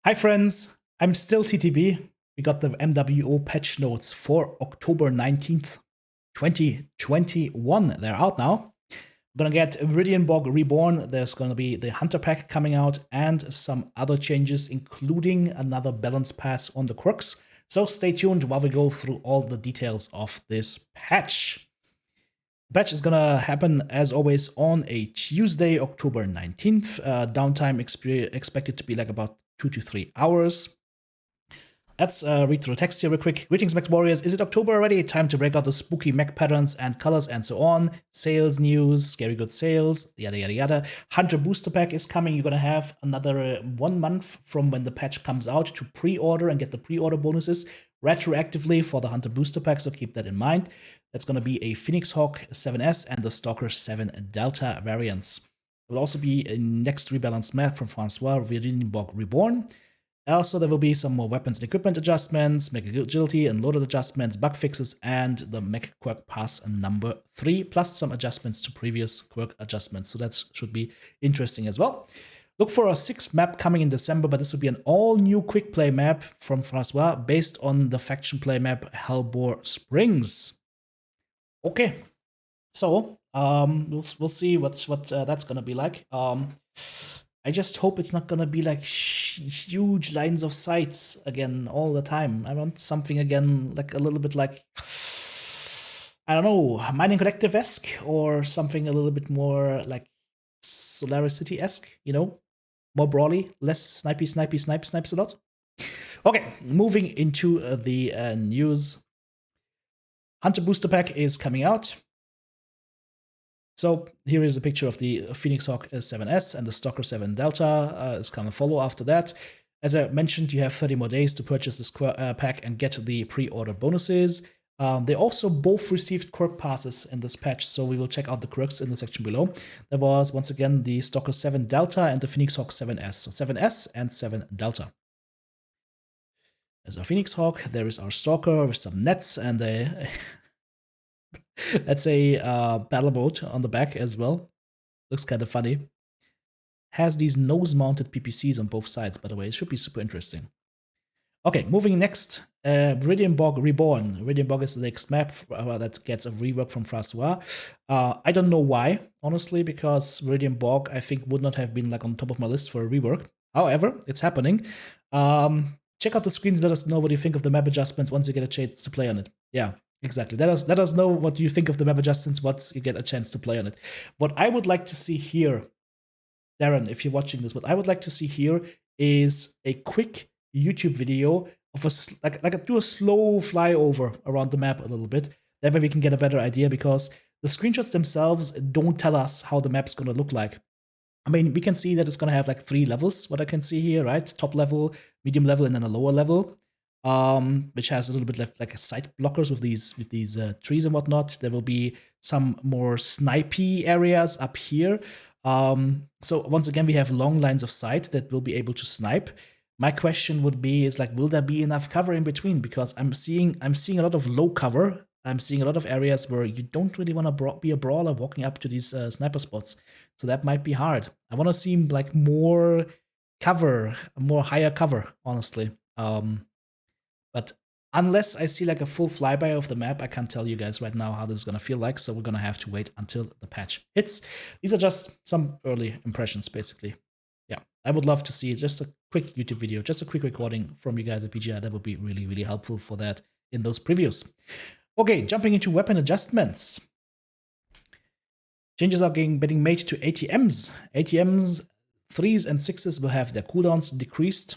Hi friends, I'm still TTB. We got the MWO patch notes for October 19th, 2021. They're out now. We're gonna get Viridian Bog reborn. There's gonna be the Hunter pack coming out and some other changes, including another balance pass on the quirks. So stay tuned while we go through all the details of this patch. The patch is gonna happen as always on a Tuesday, October 19th. Downtime expected to be like about 2 to 3 hours. Let's read through the text here real quick. Greetings, Mech Warriors. Is it October already? Time to break out the spooky mech patterns and colors and so on. Sales news, scary good sales, yada yada yada. Hunter booster pack is coming. You're gonna have another 1 month from when the patch comes out to pre-order and get the pre-order bonuses retroactively for the Hunter booster pack, so keep that in mind. That's gonna be a Phoenix Hawk 7S and the Stalker 7 Delta variants. There will also be a next rebalanced map from Francois, Viridian Bog Reborn. Also, there will be some more weapons and equipment adjustments, mech agility and loaded adjustments, bug fixes, and the mech quirk pass number 3, plus some adjustments to previous quirk adjustments. So that should be interesting as well. Look for a 6th map coming in December, but this would be an all-new quick play map from Francois based on the faction play map Hellbore Springs. Okay, so we'll see what that's gonna be like. I just hope it's not gonna be like huge lines of sights again all the time. I want something again like a little bit like, I don't know, Mining Collective-esque or something a little bit more like Solaris City-esque, you know? More brawly, less snipes a lot. Okay, moving into the news. Hunter Booster Pack is coming out. So here is a picture of the Phoenix Hawk 7S and the Stalker 7 Delta is going to follow after that. As I mentioned, you have 30 more days to purchase this pack and get the pre-order bonuses. They also both received quirk passes in this patch, so we will check out the quirks in the section below. There was, once again, the Stalker 7 Delta and the Phoenix Hawk 7S. So 7S and 7 Delta. There's our Phoenix Hawk, there is our Stalker with some nets and a... That's a battle boat on the back as well. Looks kind of funny. Has these nose-mounted PPCs on both sides, by the way. It should be super interesting. Okay, moving next. Viridian Bog Reborn. Viridian Bog is the next map that gets a rework from Francois. I don't know why, honestly, because Viridian Bog, I think, would not have been like on top of my list for a rework. However, it's happening. Check out the screens. Let us know what you think of the map adjustments once you get a chance to play on it. Yeah, exactly. Let us know what you think of the map adjustments once you get a chance to play on it. What I would like to see here, Darren, if you're watching this, what I would like to see here is a quick YouTube video of do a slow flyover around the map a little bit. That way we can get a better idea, because the screenshots themselves don't tell us how the map's gonna look like. I mean, we can see that it's gonna have like 3 levels, what I can see here, right? Top level, medium level, and then a lower level. Which has a little bit like side blockers with these trees and whatnot. There will be some more snipey areas up here. So once again, we have long lines of sight that will be able to snipe. My question would be is like, will there be enough cover in between? Because I'm seeing a lot of low cover. I'm seeing a lot of areas where you don't really want to be a brawler walking up to these sniper spots. So that might be hard. I want to see like more cover, more higher cover, honestly. But unless I see like a full flyby of the map, I can't tell you guys right now how this is gonna feel like, so we're gonna have to wait until the patch hits. These are just some early impressions, basically. Yeah, I would love to see just a quick YouTube video, just a quick recording from you guys at PGI. That would be really, really helpful for that in those previews. Okay, jumping into weapon adjustments. Changes are getting made to ATMs. ATMs 3s and 6s will have their cooldowns decreased.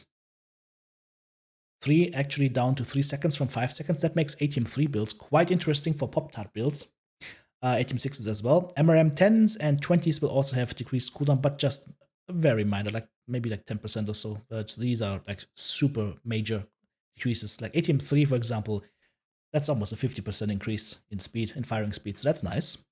3 actually down to 3 seconds from 5 seconds. That makes ATM 3 builds quite interesting for Pop-Tart builds. ATM 6s as well. MRM 10s and 20s will also have decreased cooldown, but just very minor, like maybe like 10% or so. But these are like super major decreases. Like ATM 3, for example, that's almost a 50% increase in speed, in firing speed, so that's nice.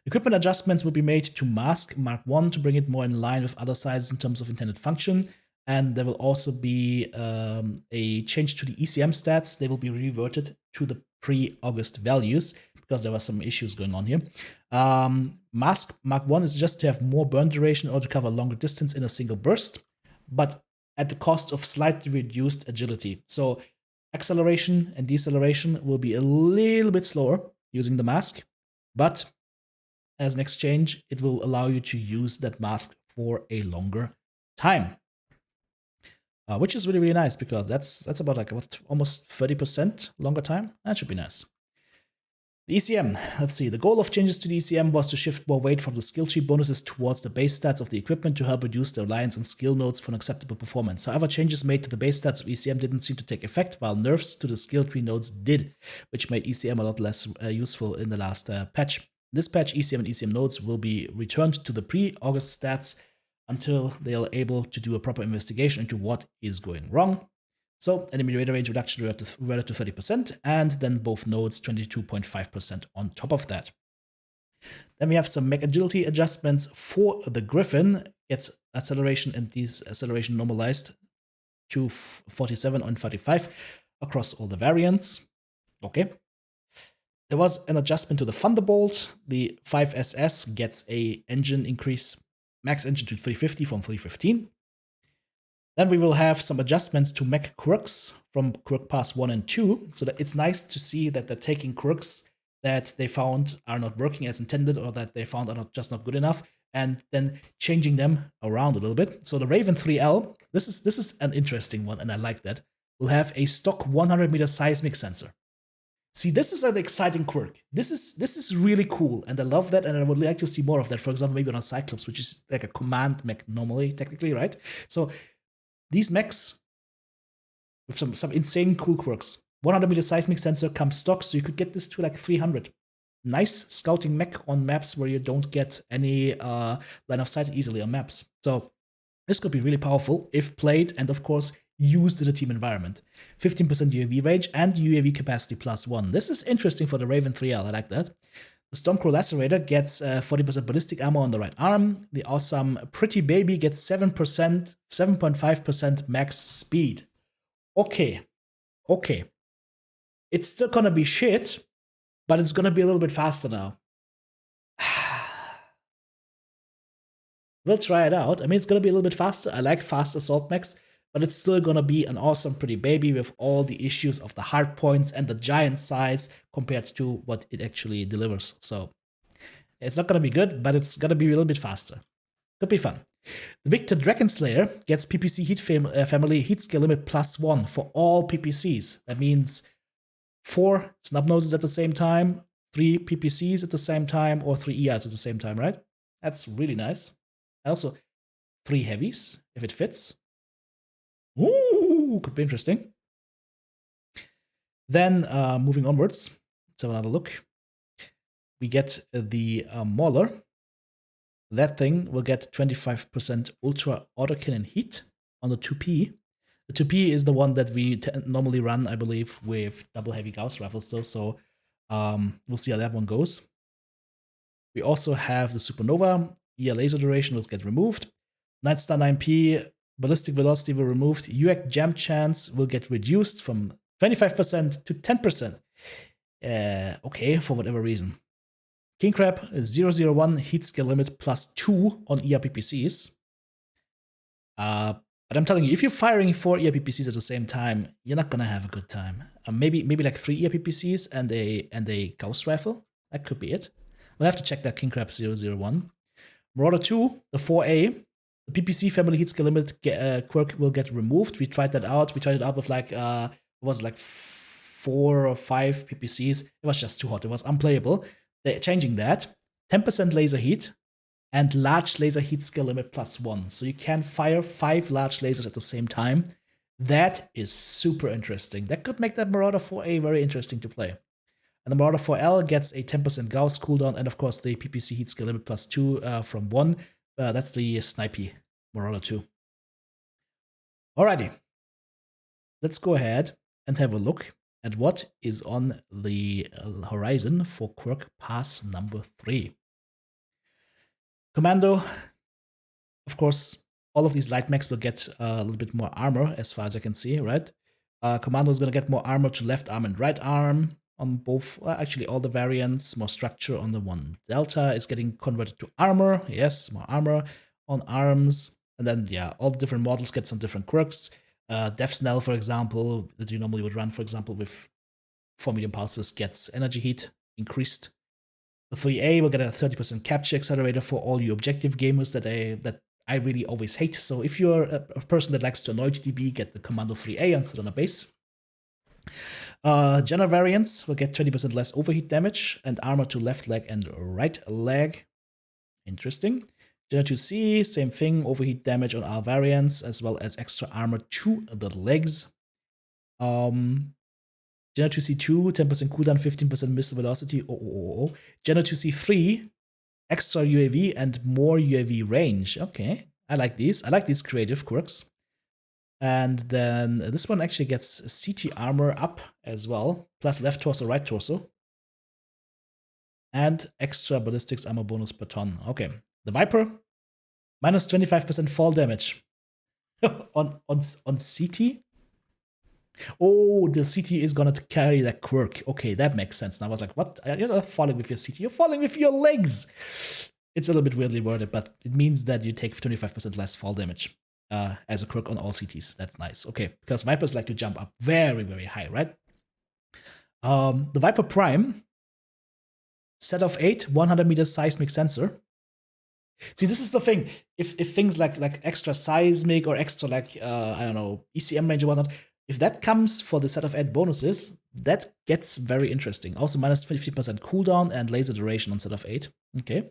Equipment adjustments will be made to Mask Mark 1 to bring it more in line with other sizes in terms of intended function. And there will also be a change to the ECM stats. They will be reverted to the pre-August values because there were some issues going on here. Mask Mark 1 is just to have more burn duration or to cover longer distance in a single burst. But at the cost of slightly reduced agility. So acceleration and deceleration will be a little bit slower using the mask, but as an exchange, it will allow you to use that mask for a longer time. Which is really, really nice, because that's about like what, almost 30% longer time. That should be nice. The ECM, let's see. The goal of changes to the ECM was to shift more weight from the skill tree bonuses towards the base stats of the equipment to help reduce the reliance on skill nodes for an acceptable performance. However, changes made to the base stats of ECM didn't seem to take effect, while nerfs to the skill tree nodes did, which made ECM a lot less useful in the last patch. This patch, ECM and ECM nodes will be returned to the pre-August stats until they are able to do a proper investigation into what is going wrong. So enemy radar range reduction reverted to 30%, and then both nodes 22.5% on top of that. Then we have some mech agility adjustments for the Griffin. Gets acceleration and deceleration normalized to 47 and 45 across all the variants. Okay. There was an adjustment to the Thunderbolt. The 5SS gets a engine increase, max engine to 350 from 315. Then we will have some adjustments to mech quirks from quirk pass 1 and 2. So that it's nice to see that they're taking quirks that they found are not working as intended, or that they found are just not good enough, and then changing them around a little bit. So the Raven 3L, this is an interesting one, and I like that, will have a stock 100-meter seismic sensor. See, this is an exciting quirk. This is really cool, and I love that, and I would like to see more of that. For example, maybe on a Cyclops, which is like a command mech normally, technically, right? So these mechs with some insane cool quirks. 100-meter seismic sensor comes stock, so you could get this to like 300. Nice scouting mech on maps where you don't get any line of sight easily on maps. So this could be really powerful if played, and of course used in a team environment. 15% UAV range and UAV capacity +1. This is interesting for the Raven 3L. I like that. The Stormcrow Lacerator gets 40% ballistic ammo on the right arm. The awesome Pretty Baby gets 7.5% max speed. Okay. It's still gonna be shit, but it's gonna be a little bit faster now. We'll try it out. I mean, it's gonna be a little bit faster. I like fast assault mechs, but it's still gonna be an awesome Pretty Baby with all the issues of the hard points and the giant size compared to what it actually delivers. So it's not gonna be good, but it's gonna be a little bit faster. Could be fun. The Victor Dragonslayer gets PPC heat family heat scale limit +1 for all PPCs. That means 4 snub noses at the same time, 3 PPCs at the same time, or 3 EIs at the same time, right? That's really nice. Also, 3 heavies if it fits. Ooh, could be interesting. Then moving onwards, let's have another look. We get the Mauler. That thing will get 25% ultra autocannon heat on the 2P. The 2P is the one that we normally run, I believe, with double heavy Gauss rifles still, so we'll see how that one goes. We also have the Supernova. ER laser duration will get removed. Nightstar 9P ballistic velocity will removed. UAC jam chance will get reduced from 25% to 10%. Okay, for whatever reason. King Crab 001 heat scale limit +2 on ERPPCs. But I'm telling you, if you're firing 4 ERPPCs at the same time, you're not gonna have a good time. Maybe like 3 ERPPCs and a Gauss rifle. That could be it. We'll have to check that King Crab 001. Marauder 2, the 4A. The PPC family heat scale limit quirk will get removed. We tried that out. We tried it out with like, it was like 4 or 5 PPCs. It was just too hot. It was unplayable. They're changing that. 10% laser heat and large laser heat scale limit +1. So you can fire 5 large lasers at the same time. That is super interesting. That could make that Marauder 4A very interesting to play. And the Marauder 4L gets a 10% Gauss cooldown, and of course the PPC heat scale limit +2 from 1. That's the Snipey Marauder 2. Alrighty. Let's go ahead and have a look at what is on the horizon for Quirk Pass number 3. Commando, of course, all of these light mechs will get a little bit more armor, as far as I can see, right? Commando is going to get more armor to left arm and right arm on both, actually all the variants. More structure on the one. Delta is getting converted to armor. Yes, more armor on arms. And then, yeah, all the different models get some different quirks. Death Snell, for example, that you normally would run, for example, with 4 medium pulses, gets energy heat increased. The 3A will get a 30% capture accelerator for all you objective gamers that I really always hate. So if you're a person that likes to annoy GTB, get the Commando 3A and sit on a base. General variants will get 20% less overheat damage and armor to left leg and right leg. Interesting. General 2C, same thing, overheat damage on all variants, as well as extra armor to the legs. General 2C2, 10% cooldown, 15% missile velocity. General 2C3, extra UAV and more UAV range. Okay, I like these. I like these creative quirks. And then this one actually gets CT armor up as well, plus left torso, right torso. And extra ballistics armor bonus per ton. Okay, the Viper, minus 25% fall damage on CT. Oh, the CT is gonna carry that quirk. Okay, that makes sense. And I was like, what? You're not falling with your CT, you're falling with your legs. It's a little bit weirdly worded, but it means that you take 25% less fall damage as a quirk on all CTs. That's nice. Okay, because Vipers like to jump up very, very high, right? The Viper Prime, set of 8, 100 meters seismic sensor. See, this is the thing. If things like extra seismic or extra I don't know, ECM range or whatnot, if that comes for the set of 8 bonuses, that gets very interesting. Also, minus 50% cooldown and laser duration on set of 8. Okay.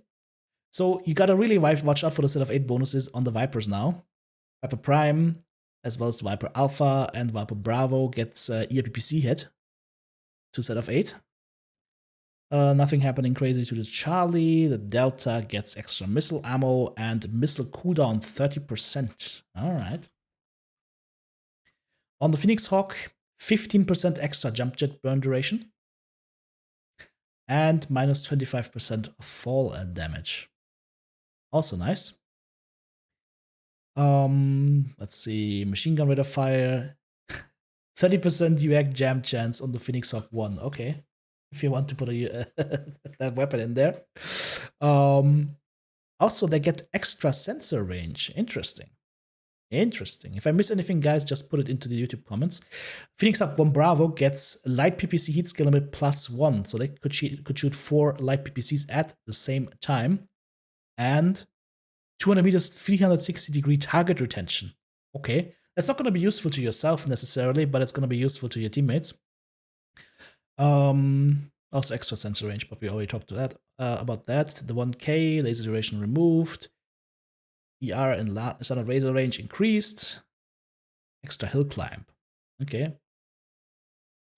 So you gotta really watch out for the set of 8 bonuses on the Vipers now. Viper Prime, as well as the Viper Alpha and Viper Bravo gets ERPPC hit to set of 8. Nothing happening crazy to the Charlie. The Delta gets extra missile ammo and missile cooldown 30%. All right. On the Phoenix Hawk, 15% extra jump jet burn duration and minus 25% fall damage. Also nice. Let's see. Machine gun rate of fire. 30% UAC jam chance on the Phoenix Hawk 1. Okay. If you want to put that weapon in there. Also, they get extra sensor range. Interesting. If I miss anything, guys, just put it into the YouTube comments. Phoenix Hawk 1 Bravo gets light PPC heat skill limit +1. So they could shoot 4 light PPCs at the same time. And 200 meters, 360-degree target retention. Okay. That's not going to be useful to yourself necessarily, but it's going to be useful to your teammates. Also extra sensor range, but we already talked about that. The 1K, laser duration removed. ER and standard razor range increased. Extra hill climb. Okay.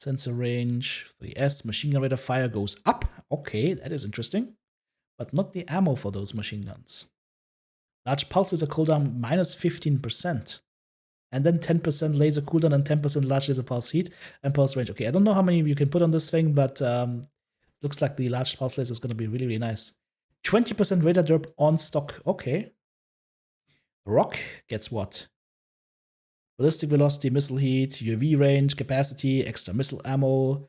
Sensor range, 3S, machine gun rate of fire goes up. Okay, that is interesting. But not the ammo for those machine guns. Large pulse laser cooldown minus 15%. And then 10% laser cooldown and 10% large laser pulse heat and pulse range. Okay, I don't know how many you can put on this thing, but looks like the large pulse laser is going to be really, really nice. 20% radar derp on stock. Okay. Rock gets what? Ballistic velocity, missile heat, UAV range, capacity, extra missile ammo.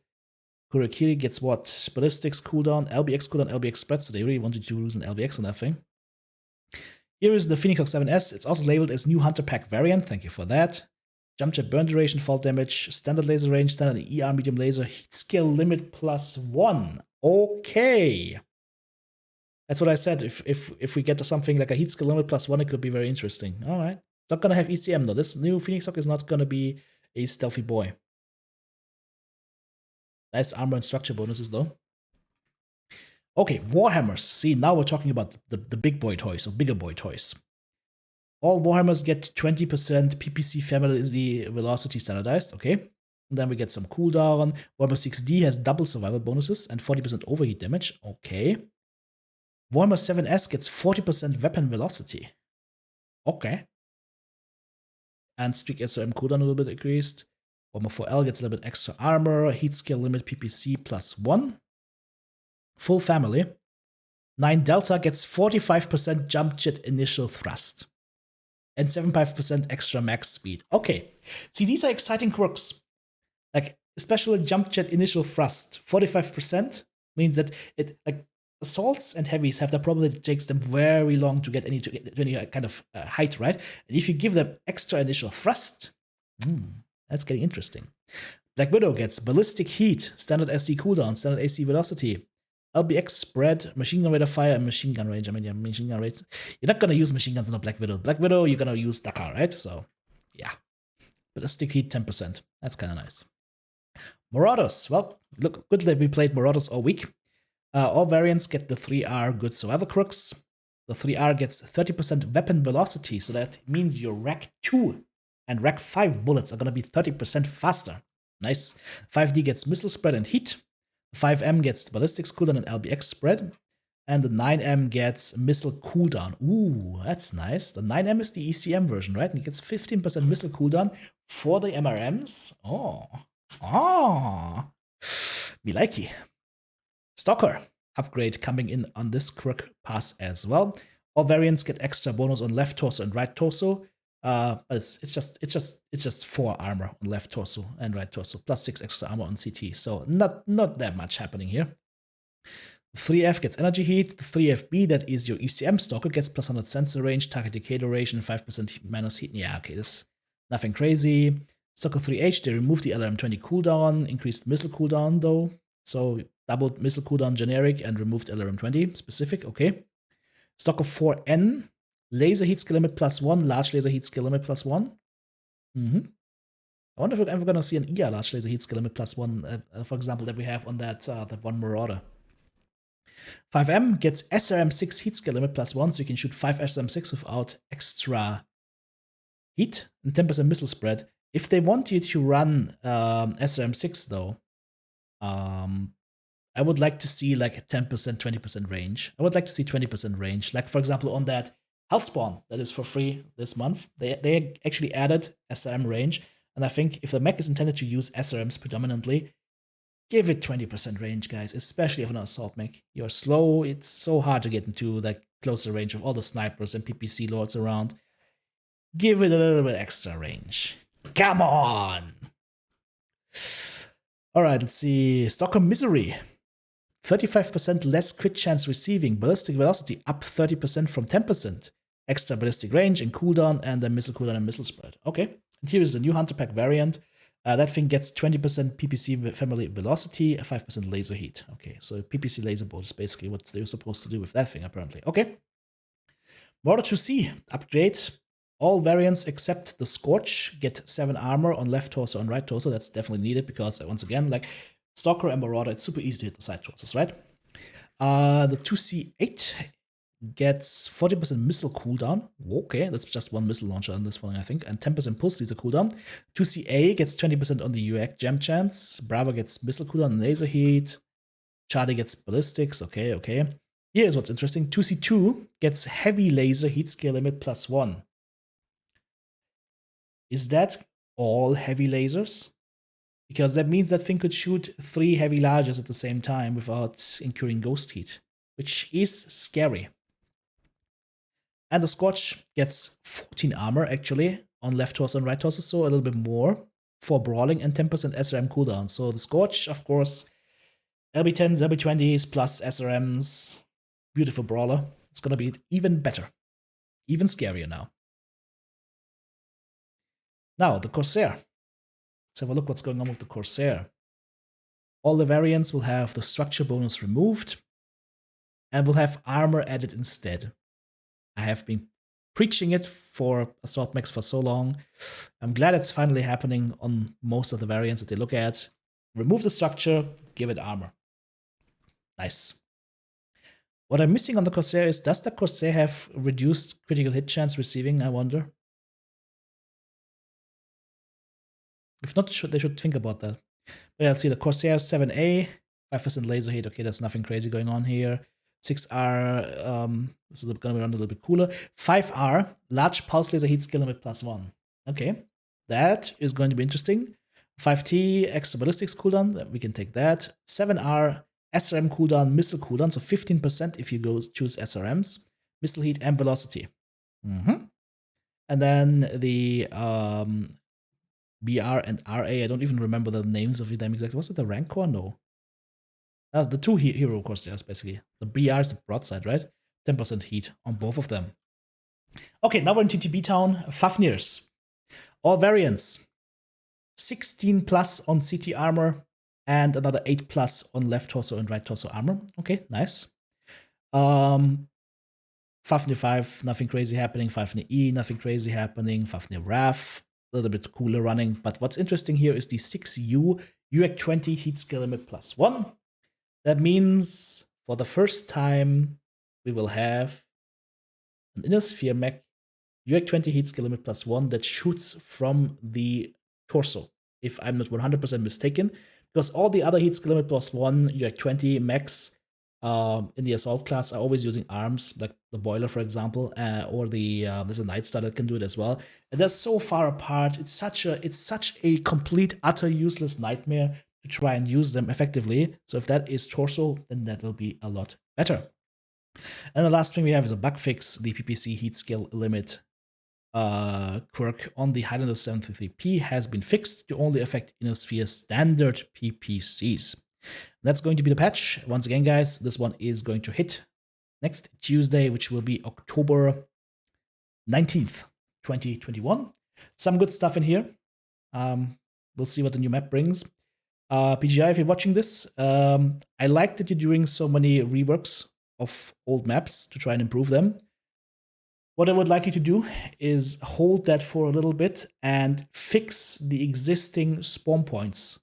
Kurakiri gets what? Ballistics cooldown, LBX cooldown, LBX spread. So they really wanted to use an LBX on that thing. Here is the Phoenix Hawk 7S. It's also labeled as new Hunter Pack variant. Thank you for that. Jump jet burn duration, fall damage, standard laser range, standard ER medium laser, heat scale limit +1. Okay. That's what I said. If we get to something like a heat skill limit +1, it could be very interesting. All right. It's not going to have ECM, though. This new Phoenix Hawk is not going to be a stealthy boy. Nice armor and structure bonuses, though. Okay, Warhammers. See, now we're talking about the big boy toys, or bigger boy toys. All Warhammers get 20% PPC family velocity standardized. Okay. And then we get some cooldown. Warhammer 6D has double survival bonuses and 40% overheat damage. Okay. Warhammer 7S gets 40% weapon velocity. Okay. And Streak SRM cooldown a little bit increased. Warhammer 4L gets a little bit extra armor. Heat skill limit PPC +1. Full family. 9 Delta gets 45% jump jet initial thrust. And 75% extra max speed. Okay. See, these are exciting quirks. Like, especially jump jet initial thrust. 45% means that it, like, assaults and heavies have the problem that it takes them very long to get to any kind of height, right? And if you give them extra initial thrust, that's getting interesting. Black Widow gets ballistic heat, standard SD cooldown, standard AC velocity, LBX spread, machine gun rate of fire, and machine gun range. I mean, yeah, machine gun rates. You're not gonna use machine guns in a Black Widow. Black Widow, you're gonna use Dakar, right? So, yeah. Ballistic heat 10%. That's kind of nice. Marauders. Well, look, good that we played Marauders all week. All variants get the 3R good survival crooks. The 3R gets 30% weapon velocity, so that means your Rack 2 and Rack 5 bullets are gonna be 30% faster. Nice. 5D gets missile spread and heat. 5M gets ballistics cooldown and LBX spread. And the 9M gets missile cooldown. Ooh, that's nice. The 9M is the ECM version, right? And it gets 15% missile cooldown for the MRMs. Oh. Me likey. Stalker upgrade coming in on this quirk pass as well. All variants get extra bonus on left torso and right torso. But it's just 4 armor on left torso and right torso, plus 6 extra armor on CT. So not that much happening here. The 3F gets energy heat. The 3FB, that is your ECM stalker, gets plus 100 sensor range, target decay duration, 5% minus heat. Yeah, okay, this nothing crazy. Stalker 3H, they removed the LRM20 cooldown, increased missile cooldown though. So doubled missile cooldown generic and removed LRM20 specific. Okay. Stalker 4N. Laser heat skill limit +1, large laser heat skill limit +1. I wonder if we're ever going to see an ER large laser heat skill limit +1, for example, that we have on that one Marauder. 5M gets SRM6 heat skill limit +1, so you can shoot 5 SRM6 without extra heat and 10% missile spread. If they want you to run SRM6 though, I would like to see like a 10%, 20% range. I would like to see 20% range. Like, for example, on that Healthspawn that is for free this month, they actually added SRM range. And I think if the mech is intended to use SRMs predominantly, give it 20% range, guys, especially if an assault mech. You're slow, it's so hard to get into like closer range of all the snipers and PPC lords around. Give it a little bit extra range. Come on! Alright, let's see. Stockholm Misery. 35% less crit chance receiving. Ballistic velocity up 30% from 10%. Extra ballistic range and cooldown, and then missile cooldown and missile spread. Okay. And here is the new Hunter Pack variant. That thing gets 20% PPC family velocity, 5% laser heat. Okay, so PPC laser bolt is basically what they're supposed to do with that thing, apparently. Okay. Marauder 2C upgrade. All variants except the Scorch get 7 armor on left torso and right torso. That's definitely needed because, once again, like Stalker and Marauder, it's super easy to hit the side torsos, right? The 2C8 gets 40% missile cooldown. Okay, that's just one missile launcher on this one, I think, and 10% pulse laser cooldown. 2CA gets 20% on the UX jam chance. Bravo gets missile cooldown and laser heat. Charlie gets ballistics. Okay. Here's what's interesting. 2C2 gets heavy laser heat scale limit +1. Is that all heavy lasers? Because that means that thing could shoot 3 heavy larges at the same time without incurring ghost heat, which is scary. And the Scorch gets 14 armor, actually, on left torso and right torso, so a little bit more for brawling and 10% SRM cooldown. So the Scorch, of course, LB10s, LB20s, plus SRMs. Beautiful brawler. It's gonna be even better. Even scarier now. Now, the Corsair. Let's have a look what's going on with the Corsair. All the variants will have the structure bonus removed and will have armor added instead. I have been preaching it for assault mechs for so long. I'm glad it's finally happening on most of the variants that they look at. Remove the structure, give it armor. Nice. What I'm missing on the Corsair is, does the Corsair have reduced critical hit chance receiving, I wonder? If not, they should think about that. But yeah, let's see, the Corsair 7A, 5% laser hit. Okay, there's nothing crazy going on here. 6R, this is gonna be run a little bit cooler. 5R, large pulse laser heat skill limit +1. Okay, that is going to be interesting. 5T, extra ballistics cooldown, we can take that. 7R, SRM cooldown, missile cooldown, so 15% if you choose SRMs. Missile heat and velocity. And then the BR and RA, I don't even remember the names of them exactly. Was it the Rancor? No. The two hero Corsairs, basically. The BR is the broadside, right? 10% heat on both of them. Okay, now we're in TTB Town. Fafnirs. All variants. 16 plus on CT armor, and another 8 plus on left torso and right torso armor. Okay, nice. Fafnir 5, nothing crazy happening. Fafnir E, nothing crazy happening. Fafnir Raf, a little bit cooler running. But what's interesting here is the 6U UAC 20 heat skill limit +1. That means for the first time, we will have an inner sphere mech UAC 20 heat skill limit +1 that shoots from the torso, if I'm not 100% mistaken, because all the other heat skill limit +1 UAC 20 mechs in the assault class are always using arms, like the boiler, for example, or there's a Night Star that can do it as well. And they're so far apart. It's such a complete, utter useless nightmare to try and use them effectively. So if that is torso, then that will be a lot better. And the last thing we have is a bug fix. The PPC heat skill limit quirk on the Highlander 733P has been fixed to only affect Inner Sphere standard PPCs. That's going to be the patch. Once again, guys, this one is going to hit next Tuesday, which will be October 19th, 2021. Some good stuff in here. We'll see what the new map brings. PGI, if you're watching this, I like that you're doing so many reworks of old maps to try and improve them. What I would like you to do is hold that for a little bit and fix the existing spawn points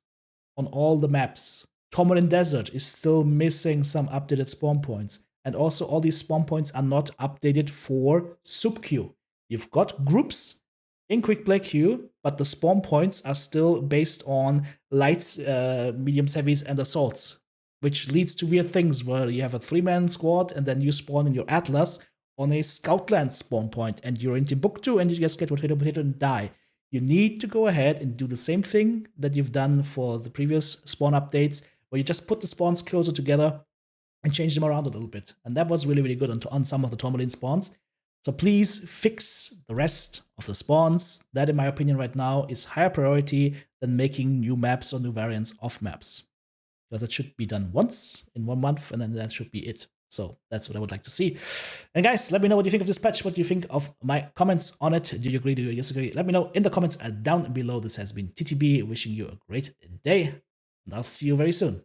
on all the maps. Tourmaline Desert is still missing some updated spawn points. And also all these spawn points are not updated for sub queue. You've got groups in quick play queue, but the spawn points are still based on lights, mediums, heavies, and assaults, which leads to weird things where you have a 3-man squad and then you spawn in your Atlas on a Scoutland spawn point, and you're in Timbuktu, and you just get potato and die. You need to go ahead and do the same thing that you've done for the previous spawn updates, where you just put the spawns closer together and change them around a little bit. And that was really, really good on some of the Tourmaline spawns. So please fix the rest of the spawns. That, in my opinion, right now is higher priority than making new maps or new variants of maps. Because it should be done once in 1 month, and then that should be it. So that's what I would like to see. And guys, let me know what you think of this patch. What do you think of my comments on it? Do you agree? Do you disagree? Let me know in the comments down below. This has been TTB, wishing you a great day, and I'll see you very soon.